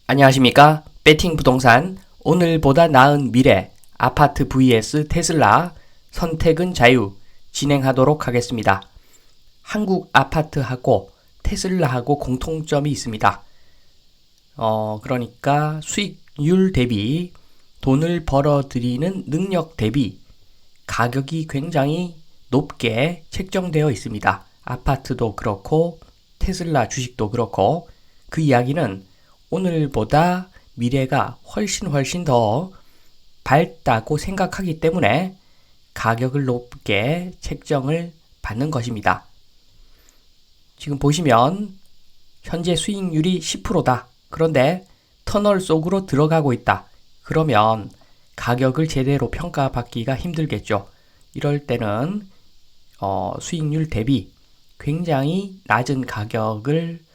안녕하십니까? 베팅 부동산 오늘보다 나은 미래 아파트 vs 테슬라 선택은 자유 진행하도록 하겠습니다. 한국 아파트하고 테슬라하고 공통점이 있습니다. 그러니까 수익률 대비 돈을 벌어들이는 능력 대비 가격이 굉장히 높게 책정되어 있습니다. 아파트도 그렇고 테슬라 주식도 그렇고 그 이야기는 오늘보다 미래가 훨씬 더 밝다고 생각하기 때문에 가격을 높게 책정을 받는 것입니다. 지금 보시면 현재 수익률이 10%다. 그런데 터널 속으로 들어가고 있다. 그러면 가격을 제대로 평가받기가 힘들겠죠. 이럴 때는 수익률 대비 굉장히 낮은 가격을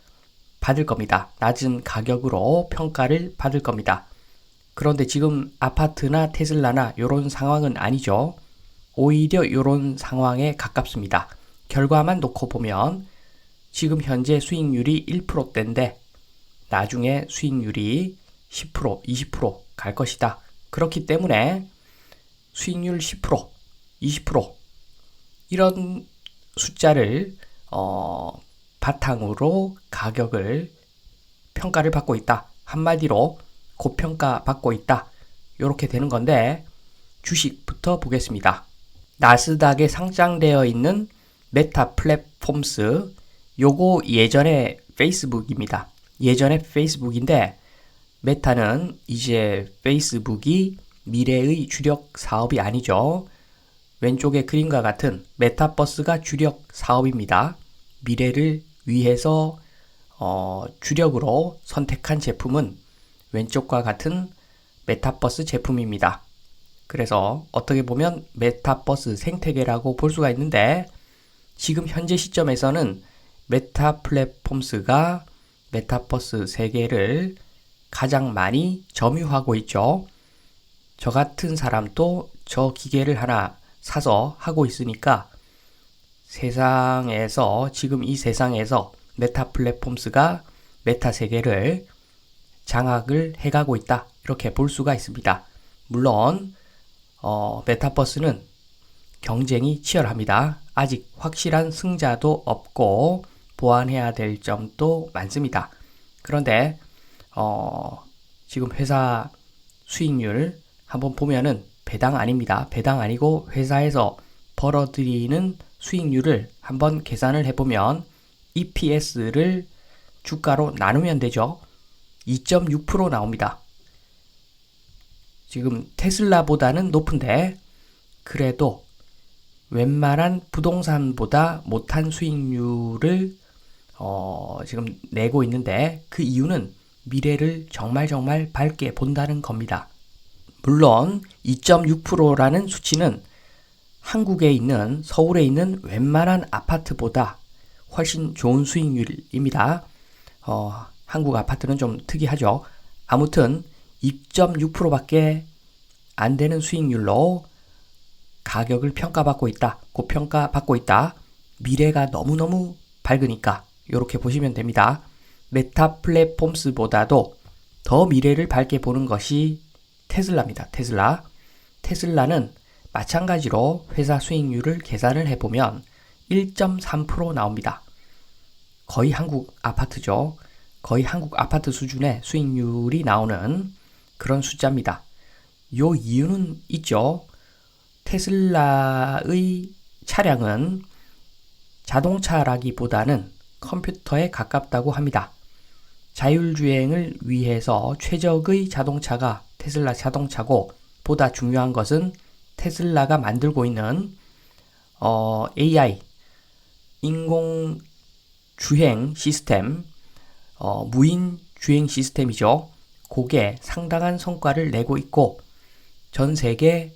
받을 겁니다. 낮은 가격으로 평가를 받을 겁니다. 그런데 지금 아파트나 테슬라나 이런 상황은 아니죠. 오히려 이런 상황에 가깝습니다. 결과만 놓고 보면 지금 현재 수익률이 1%대인데 나중에 수익률이 10%, 20%갈 것이다. 그렇기 때문에 수익률 10%, 20% 이런 숫자를 바탕으로 가격을 평가를 받고 있다. 한마디로 고평가 받고 있다. 이렇게 되는 건데 주식부터 보겠습니다. 나스닥에 상장되어 있는 메타 플랫폼스 요거 예전에 페이스북입니다. 예전에 페이스북인데 메타는 이제 페이스북이 미래의 주력 사업이 아니죠. 왼쪽의 그림과 같은 메타버스가 주력 사업입니다. 미래를 위해서 주력으로 선택한 제품은 왼쪽과 같은 메타버스 제품입니다. 그래서 어떻게 보면 메타버스 생태계라고 볼 수가 있는데 지금 현재 시점에서는 메타 플랫폼스가 메타버스 세계를 가장 많이 점유하고 있죠. 저 같은 사람도 저 기계를 하나 사서 하고 있으니까 지금 이 세상에서 메타 플랫폼스가 메타 세계를 장악을 해가고 있다. 이렇게 볼 수가 있습니다. 물론 메타버스는 경쟁이 치열합니다. 아직 확실한 승자도 없고 보완해야 될 점도 많습니다. 그런데 지금 회사 수익률 한번 보면은 배당 아닙니다. 배당 아니고 회사에서 벌어들이는 수익률을 한번 계산을 해보면 EPS를 주가로 나누면 되죠. 2.6% 나옵니다. 지금 테슬라보다는 높은데 그래도 웬만한 부동산보다 못한 수익률을 지금 내고 있는데 그 이유는 미래를 정말 밝게 본다는 겁니다. 물론 2.6%라는 수치는 한국에 있는 서울에 있는 웬만한 아파트보다 훨씬 좋은 수익률입니다. 한국 아파트는 좀 특이하죠. 아무튼 2.6%밖에 안 되는 수익률로 가격을 평가받고 있다. 고평가받고 있다. 미래가 너무너무 밝으니까 이렇게 보시면 됩니다. 메타 플랫폼스보다도 더 미래를 밝게 보는 것이 테슬라입니다. 테슬라는 마찬가지로 회사 수익률을 계산을 해보면 1.3% 나옵니다. 거의 한국 아파트죠. 거의 한국 아파트 수준의 수익률이 나오는 그런 숫자입니다. 요 이유는 있죠. 테슬라의 차량은 자동차라기보다는 컴퓨터에 가깝다고 합니다. 자율주행을 위해서 최적의 자동차가 테슬라 자동차고 보다 중요한 것은 테슬라가 만들고 있는 AI 인공주행 시스템 무인 주행 시스템이죠. 그게 상당한 성과를 내고 있고 전 세계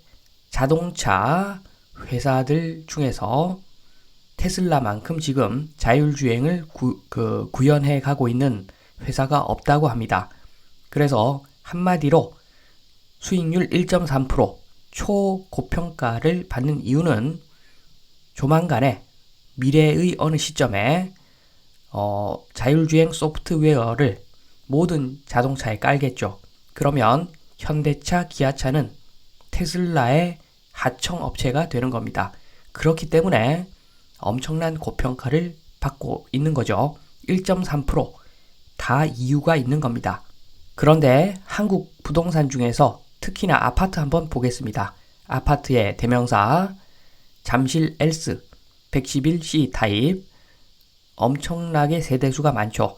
자동차 회사들 중에서 테슬라만큼 지금 자율주행을 구현해 가고 있는 회사가 없다고 합니다. 그래서 한마디로 수익률 1.3% 초고평가를 받는 이유는 조만간에 미래의 어느 시점에 자율주행 소프트웨어를 모든 자동차에 깔겠죠. 그러면 현대차, 기아차는 테슬라의 하청 업체가 되는 겁니다. 그렇기 때문에 엄청난 고평가를 받고 있는 거죠. 1.3%다 이유가 있는 겁니다. 그런데 한국 부동산 중에서 특히나 아파트 한번 보겠습니다. 아파트의 대명사 잠실 엘스 111C 타입 엄청나게 세대수가 많죠.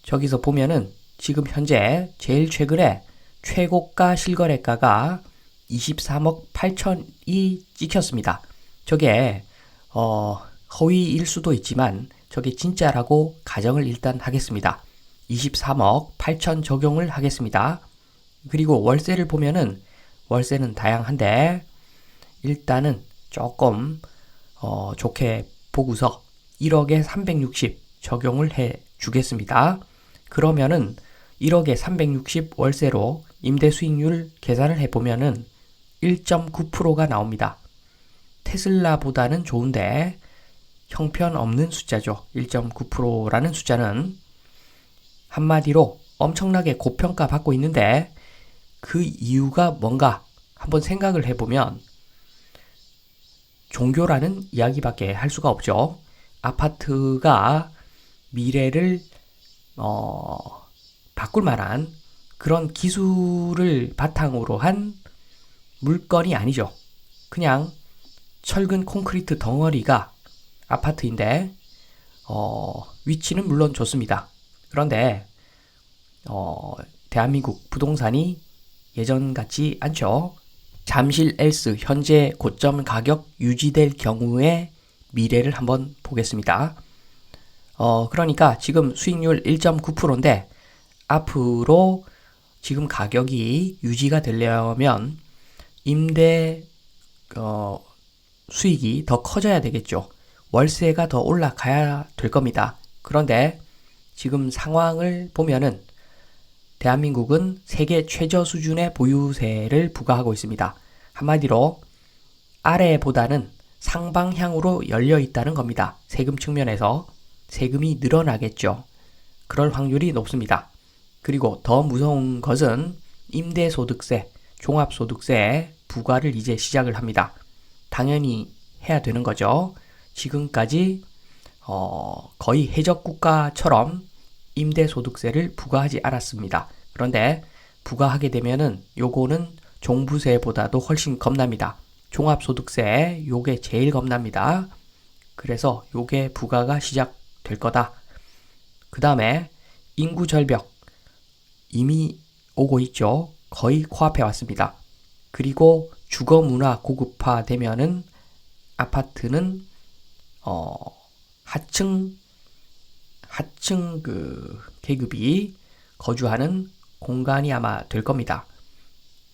저기서 보면은 지금 현재 제일 최근에 최고가 실거래가가 23억 8천이 찍혔습니다. 저게 허위일 수도 있지만 저게 진짜라고 가정을 일단 하겠습니다. 23억 8천 적용을 하겠습니다. 그리고 월세를 보면은 월세는 다양한데 일단은 조금 좋게 보고서 1억에 360 적용을 해 주겠습니다. 그러면은 1억에 360 월세로 임대 수익률 계산을 해보면은 1.9%가 나옵니다. 테슬라보다는 좋은데 형편없는 숫자죠. 1.9%라는 숫자는 한마디로 엄청나게 고평가 받고 있는데 그 이유가 뭔가 한번 생각을 해보면 종교라는 이야기밖에 할 수가 없죠. 아파트가 미래를 바꿀 만한 그런 기술을 바탕으로 한 물건이 아니죠. 그냥 철근 콘크리트 덩어리가 아파트인데 위치는 물론 좋습니다. 그런데 대한민국 부동산이 예전 같지 않죠. 잠실 엘스 현재 고점 가격 유지될 경우의 미래를 한번 보겠습니다. 그러니까 지금 수익률 1.9%인데 앞으로 지금 가격이 유지가 되려면 임대 수익이 더 커져야 되겠죠. 월세가 더 올라가야 될 겁니다. 그런데 지금 상황을 보면은 대한민국은 세계 최저 수준의 보유세를 부과하고 있습니다. 한마디로 아래보다는 상방향으로 열려 있다는 겁니다. 세금 측면에서 세금이 늘어나겠죠. 그럴 확률이 높습니다. 그리고 더 무서운 것은 임대소득세, 종합소득세 부과를 이제 시작을 합니다. 당연히 해야 되는 거죠. 지금까지 거의 해적국가처럼 임대소득세를 부과하지 않았습니다. 그런데 부과하게 되면은 요거는 종부세보다도 훨씬 겁납니다. 종합소득세 요게 제일 겁납니다. 그래서 요게 부과가 시작될 거다. 그 다음에 인구절벽 이미 오고 있죠. 거의 코앞에 왔습니다. 그리고 주거문화 고급화되면은 아파트는 하층 그 계급이 거주하는 공간이 아마 될 겁니다.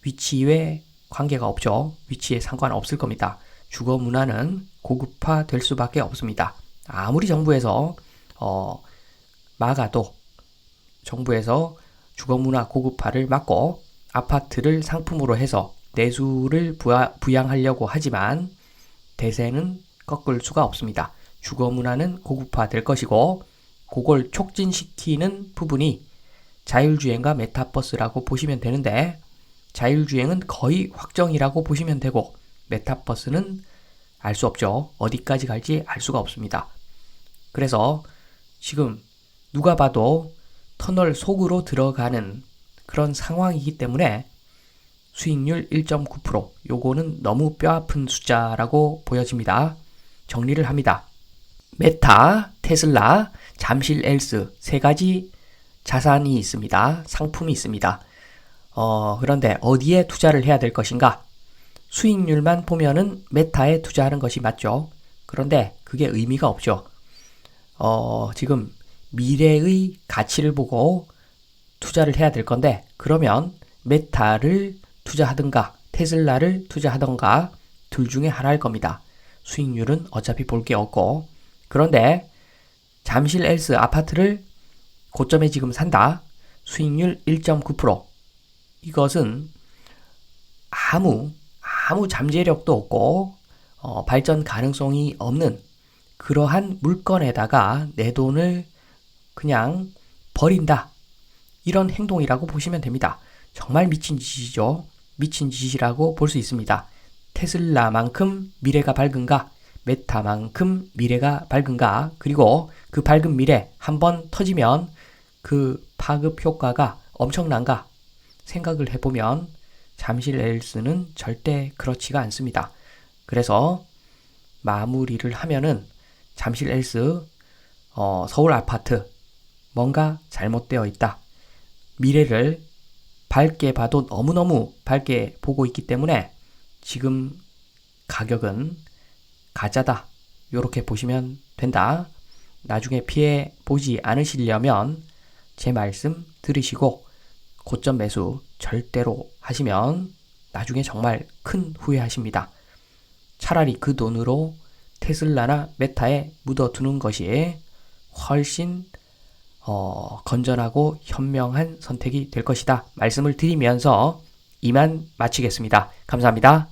위치에 관계가 없죠. 위치에 상관없을 겁니다. 주거 문화는 고급화 될 수밖에 없습니다. 아무리 정부에서 막아도 정부에서 주거 문화 고급화를 막고 아파트를 상품으로 해서 내수를 부양하려고 하지만 대세는 꺾을 수가 없습니다. 주거 문화는 고급화 될 것이고 그걸 촉진시키는 부분이 자율주행과 메타버스라고 보시면 되는데 자율주행은 거의 확정이라고 보시면 되고 메타버스는 알 수 없죠. 어디까지 갈지 알 수가 없습니다. 그래서 지금 누가 봐도 터널 속으로 들어가는 그런 상황이기 때문에 수익률 1.9% 요거는 너무 뼈아픈 숫자라고 보여집니다. 정리를 합니다. 메타, 테슬라, 잠실 엘스 세 가지 자산이 있습니다. 상품이 있습니다. 그런데 어디에 투자를 해야 될 것인가? 수익률만 보면은 메타에 투자하는 것이 맞죠. 그런데 그게 의미가 없죠. 지금 미래의 가치를 보고 투자를 해야 될 건데 그러면 메타를 투자하든가 테슬라를 투자하든가 둘 중에 하나일 겁니다. 수익률은 어차피 볼 게 없고 그런데 잠실 엘스 아파트를 고점에 지금 산다. 수익률 1.9%. 이것은 아무 잠재력도 없고 발전 가능성이 없는 그러한 물건에다가 내 돈을 그냥 버린다. 이런 행동이라고 보시면 됩니다. 정말 미친 짓이죠. 미친 짓이라고 볼 수 있습니다. 테슬라만큼 미래가 밝은가? 메타만큼 미래가 밝은가? 그리고 그 밝은 미래 한번 터지면 그 파급 효과가 엄청난가? 생각을 해보면 잠실 앨스는 절대 그렇지가 않습니다. 그래서 마무리를 하면은 잠실 앨스 서울 아파트 뭔가 잘못되어 있다. 미래를 밝게 봐도 너무너무 밝게 보고 있기 때문에 지금 가격은 가짜다. 이렇게 보시면 된다. 나중에 피해 보지 않으시려면 제 말씀 들으시고 고점 매수 절대로 하시면 나중에 정말 큰 후회하십니다. 차라리 그 돈으로 테슬라나 메타에 묻어두는 것이 훨씬 건전하고 현명한 선택이 될 것이다. 말씀을 드리면서 이만 마치겠습니다. 감사합니다.